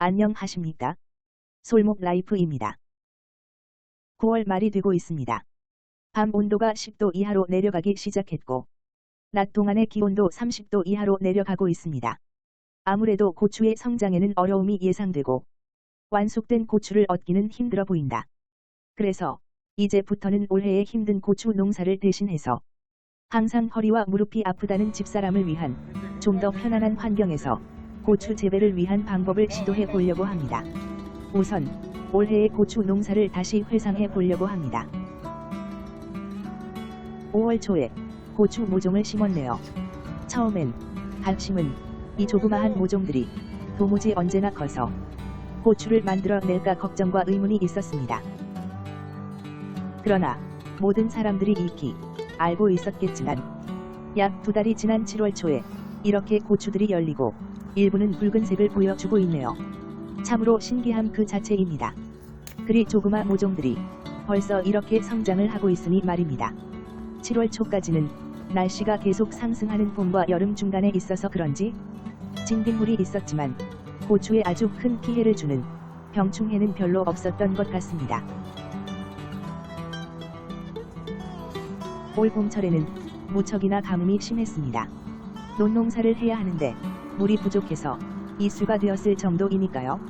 안녕하십니까? 솔목 라이프입니다. 9월 말이 되고 있습니다. 밤 온도가 10도 이하로 내려가기 시작했고 낮 동안의 기온도 30도 이하로 내려가고 있습니다. 아무래도 고추의 성장에는 어려움이 예상되고 완숙된 고추를 얻기는 힘들어 보인다. 그래서 이제부터는 올해의 힘든 고추 농사를 대신해서 항상 허리와 무릎이 아프다는 집사람을 위한 좀 더 편안한 환경에서 고추 재배를 위한 방법을 시도해 보려고 합니다. 우선 올해의 고추 농사를 다시 회상해 보려고 합니다. 5월 초에 고추 모종을 심었네요. 처음엔 갓 심은 이 조그마한 모종들이 도무지 언제나 커서 고추를 만들어 낼까 걱정과 의문이 있었습니다. 그러나 모든 사람들이 익히 알고 있었겠지만 약 2달이 지난 7월 초에 이렇게 고추들이 열리고 일부는 붉은색을 보여주고 있네요. 참으로 신기함 그 자체입니다. 그리 조그마 모종들이 벌써 이렇게 성장을 하고 있으니 말입니다. 7월 초까지는 날씨가 계속 상승하는 봄과 여름 중간에 있어서 그런지 진딧물이 있었지만 고추에 아주 큰 피해를 주는 병충해는 별로 없었던 것 같습니다. 올 봄철에는 무척이나 가뭄이 심했습니다. 논농사를 해야 하는데 물이 부족해서 이수가 되었을 정도이니까요.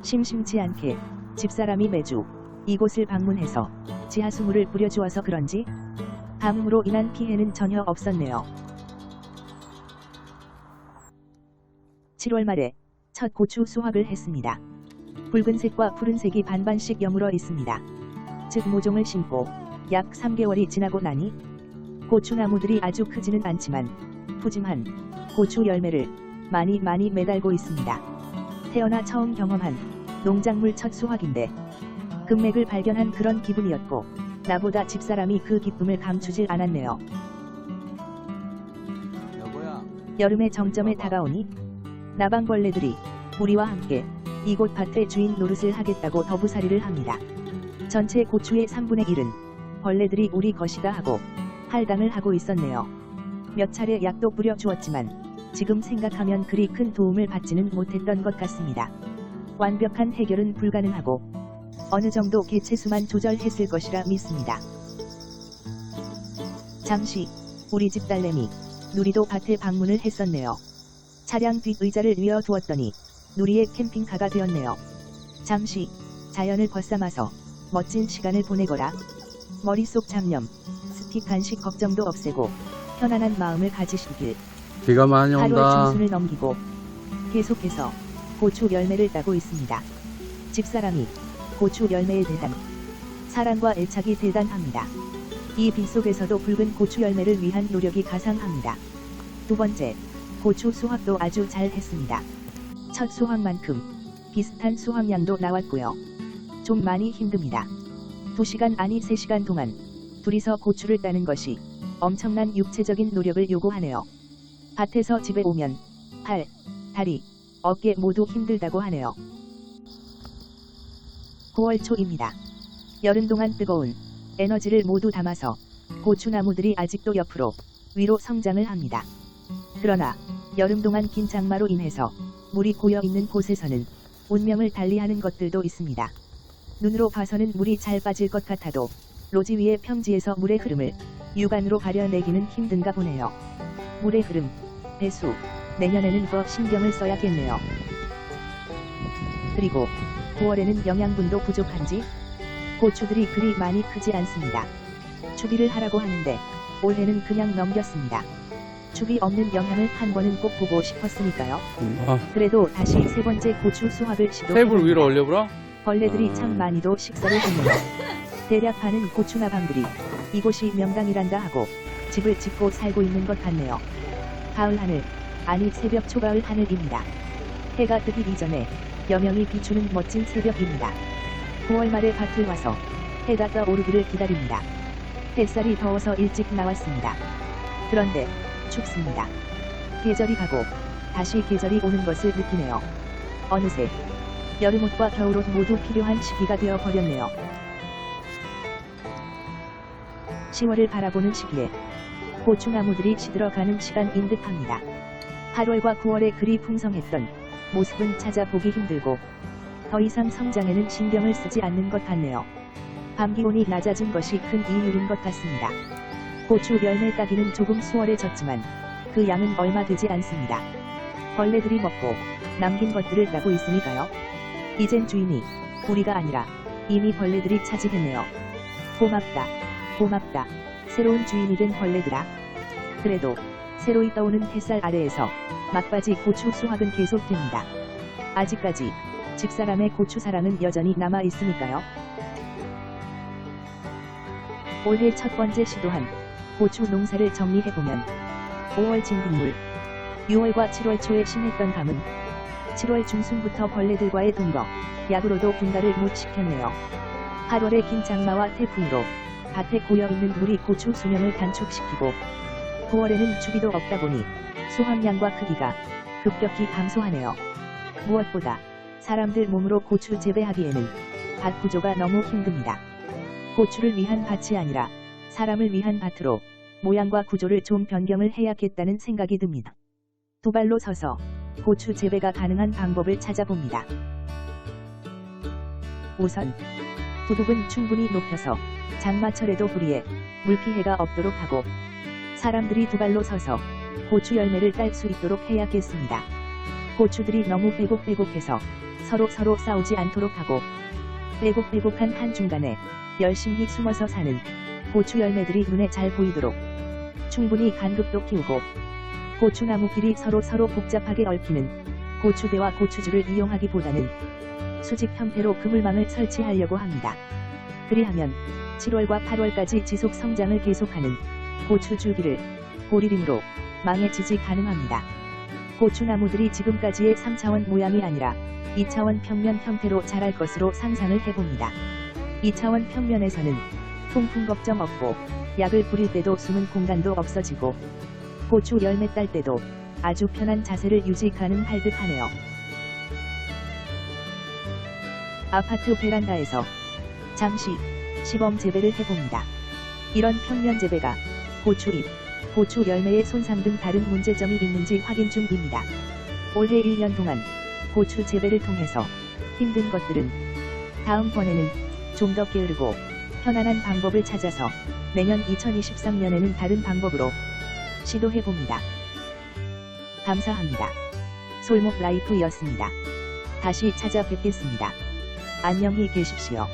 심심치 않게 집사람이 매주 이곳을 방문해서 지하수물을 뿌려주어서 그런지 가뭄으로 인한 피해는 전혀 없었네요. 7월 말에 첫 고추 수확을 했습니다. 붉은색과 푸른색이 반반씩 여물어 있습니다. 즉 모종을 심고 약 3개월이 지나고 나니 고추나무들이 아주 크지는 않지만 푸짐한 고추 열매를 많이 매달고 있습니다. 태어나 처음 경험한 농작물 첫 수확인데 금맥을 발견한 그런 기분이었고 나보다 집사람이 그 기쁨을 감추질 않았네요. 여름의 정점에 다가오니 나방벌레들이 우리와 함께 이곳 밭의 주인 노릇을 하겠다고 더부살이를 합니다. 전체 고추의 3분의 1은 벌레들이 우리 것이다 하고 할당을 하고 있었네요. 몇 차례 약도 뿌려 주었지만 지금 생각하면 그리 큰 도움을 받지는 못했던 것 같습니다. 완벽한 해결은 불가능하고 어느 정도 개체수만 조절했을 것이라 믿습니다. 잠시 우리 집 딸내미 누리도 밭에 방문을 했었네요. 차량 뒷 의자를 뉘어 두었더니 누리의 캠핑카가 되었네요. 잠시 자연을 벗삼아서 멋진 시간을 보내거라. 머릿속 잡념, 스틱 간식 걱정도 없애고 편안한 마음을 가지시길. 비가 많이 온다. 8월 중순을 넘기고 계속해서 고추 열매를 따고 있습니다. 집사람이 고추 열매의 대단, 사랑과 애착이 대단합니다. 이 빗속에서도 붉은 고추 열매를 위한 노력이 가상합니다. 두 번째, 고추 수확도 아주 잘 했습니다. 첫 수확만큼 비슷한 수확량도 나왔고요. 좀 많이 힘듭니다. 2시간 아니 3시간 동안 둘이서 고추를 따는 것이 엄청난 육체적인 노력을 요구하네요. 밭에서 집에 오면 팔, 다리, 어깨 모두 힘들다고 하네요. 9월 초입니다. 여름 동안 뜨거운 에너지를 모두 담아서 고추나무들이 아직도 옆으로 위로 성장을 합니다. 그러나 여름 동안 긴 장마로 인해서 물이 고여 있는 곳에서는 운명을 달리하는 것들도 있습니다. 눈으로 봐서는 물이 잘 빠질 것 같아도 로지 위의 평지에서 물의 흐름을 육안으로 가려내기는 힘든가 보네요. 물의 흐름, 배수, 내년에는 더 신경을 써야겠네요. 그리고 9월에는 영양분도 부족한지 고추들이 그리 많이 크지 않습니다. 추비를 하라고 하는데 올해는 그냥 넘겼습니다. 추비 없는 영양을 한 번은 꼭 보고 싶었으니까요. 그래도 다시 세 번째 고추 수확을 시도해봅니다. 테이블 위로 올려보라. 벌레들이 참 많이도 식사를 했네요. 대략 반은 고추나방들이 이곳이 명당이란다 하고 집을 짓고 살고 있는 것 같네요. 가을 하늘, 아니 새벽 초가을 하늘입니다. 해가 뜨기 이전에 여명이 비추는 멋진 새벽입니다. 9월 말에 밭을 와서 해가 떠오르기를 기다립니다. 햇살이 더워서 일찍 나왔습니다. 그런데 춥습니다. 계절이 가고 다시 계절이 오는 것을 느끼네요. 어느새 여름옷과 겨울옷 모두 필요한 시기가 되어 버렸네요. 10월을 바라보는 시기에 고추나무들이 시들어가는 시간인 듯합니다. 8월과 9월에 그리 풍성했던 모습은 찾아보기 힘들고 더 이상 성장에는 신경을 쓰지 않는 것 같네요. 밤기온이 낮아진 것이 큰 이유인 것 같습니다. 고추 열매 따기는 조금 수월해졌지만 그 양은 얼마 되지 않습니다. 벌레들이 먹고 남긴 것들을 따고 있으니까요. 이젠 주인이 우리가 아니라 이미 벌레들이 차지했네요. 고맙다. 고맙다. 새로운 주인이 된 벌레들아. 그래도 새로이 떠오는 햇살 아래에서 막바지 고추 수확은 계속됩니다. 아직까지 집사람의 고추 사랑은 여전히 남아 있으니까요. 올해 첫 번째 시도한 고추 농사를 정리해보면 5월 진딧물, 6월과 7월 초에 심했던 감은 7월 중순부터 벌레들과의 동거, 약으로도 분갈을 못 시켰네요. 8월에 긴 장마와 태풍으로 밭에 고여있는 물이 고추 수명을 단축시키고 9월에는 주기도 없다 보니 수확량과 크기가 급격히 감소하네요. 무엇보다 사람들 몸으로 고추 재배하기에는 밭 구조가 너무 힘듭니다. 고추를 위한 밭이 아니라 사람을 위한 밭으로 모양과 구조를 좀 변경을 해야겠다는 생각이 듭니다. 두 발로 서서 고추 재배가 가능한 방법을 찾아봅니다. 우선 두둑은 충분히 높여서 장마철에도 뿌리에 물피해가 없도록 하고 사람들이 두 발로 서서 고추 열매를 딸 수 있도록 해야겠습니다. 고추들이 너무 빼곡빼곡해서 서로 싸우지 않도록 하고 빼곡빼곡한 한중간에 열심히 숨어서 사는 고추 열매들이 눈에 잘 보이도록 충분히 간극도 키우고 고추나무끼리 서로 복잡하게 얽히는 고추대와 고추줄을 이용하기보다는 수직 형태로 그물망을 설치하려고 합니다. 그리하면 7월과 8월까지 지속 성장을 계속하는 고추 줄기를 고리림으로 망에 지지 가능합니다. 고추나무들이 지금까지의 3차원 모양이 아니라 2차원 평면 형태로 자랄 것으로 상상을 해봅니다. 2차원 평면에서는 통풍 걱정 없고 약을 뿌릴 때도 숨은 공간도 없어지고 고추 열매 딸 때도 아주 편한 자세를 유지 가능할 듯 하네요. 아파트 베란다에서 잠시 시범 재배를 해봅니다. 이런 평면 재배가 고추잎, 고추 열매의 손상 등 다른 문제점이 있는지 확인 중입니다. 올해 1년 동안 고추 재배를 통해서 힘든 것들은 다음번에는 좀 더 게으르고 편안한 방법을 찾아서 내년 2023년에는 다른 방법으로 시도해봅니다. 감사합니다. 솔목 라이프였습니다. 다시 찾아뵙겠습니다. 안녕히 계십시오.